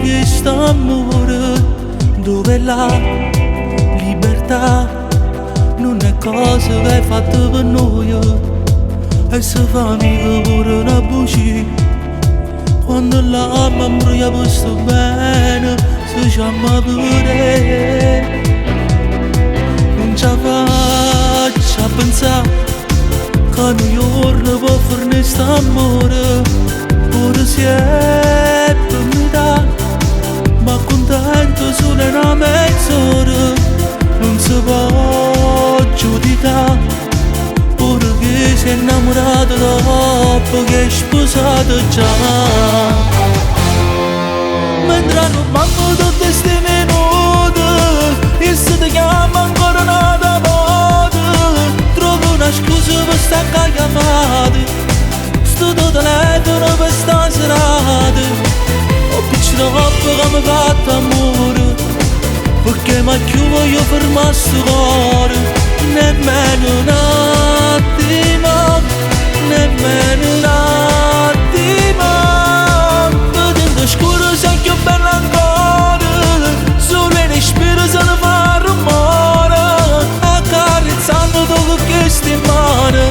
che sta amore, dove la libertà non è cosa che hai fatto per noi, e se fa mica pure una bugia. Quando la mamma gli ha posto bene, si chiama pure. Non ci faccia pensare che un giorno può fornire st'amore, pure se è per metà, ma contento solo una mezz'ora. Non si può giudicare, pure che si è innamorato dopo che è sposato già. Mentre non manco tutti sti minuti, e se ti chiama ancora una volta, trovo una scusa per staccare chiamate. Sto telefono per sta serata, ho più troppo che mi fatto amore, perché ma più voglio fermare sto cuore. Nemmeno un attimo, nemmeno un attimo. Vedendo scuro sei più bella ancora, solo in respiro se ne fa rumore, accarezzando dopo che sti in mano.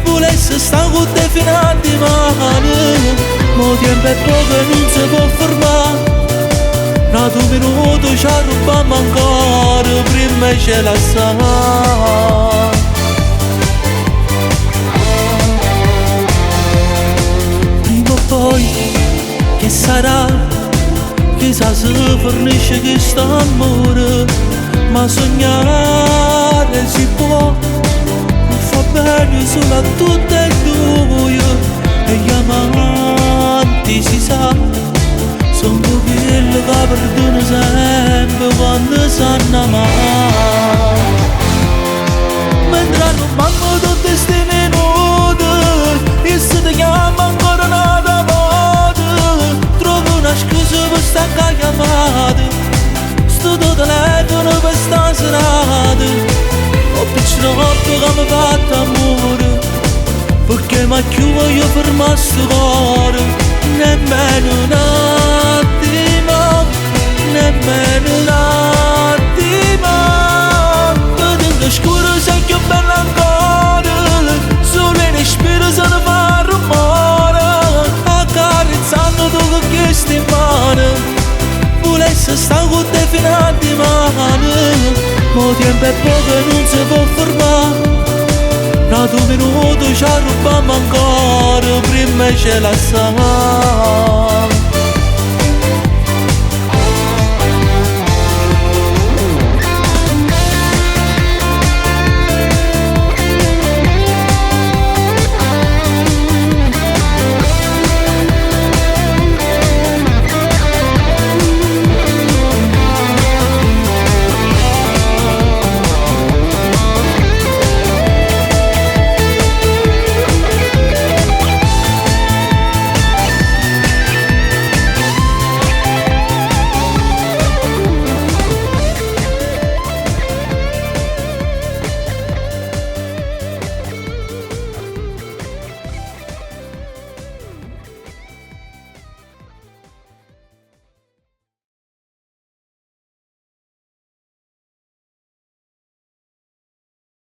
Volesse stare con te fino a domani, ma tempo è poco e non si può fermare. Da 2 minuti ci rubiamo ancora, prima ce la sa. Prima o poi, che sarà, chissà se fornisce questo amore, ma sognare si può, ma fa bene solo a tutte e due, e gli amanti si sa. Sono quello che perdono sempre quando sanno amare. Mentre non manco tutti sti minuti, e se ti chiama ancora una volta, trovo una scusa per staccare chiamate. Sto telefono per sta serata, ho più troppo che mi fatto amore, perché ma più voglio fermare sto cuore. Nemmeno un attimo, nemmeno un attimo. Vedendo scuro sei più bella ancora, solo in respiro se ne fa rumore, accarezzando dopo che sti in mano. Volesse stare con te fino a domani, ma tempo è poco e non si può fermare. Da 2 minuti ci rubiamo ancora, prima ce la sa.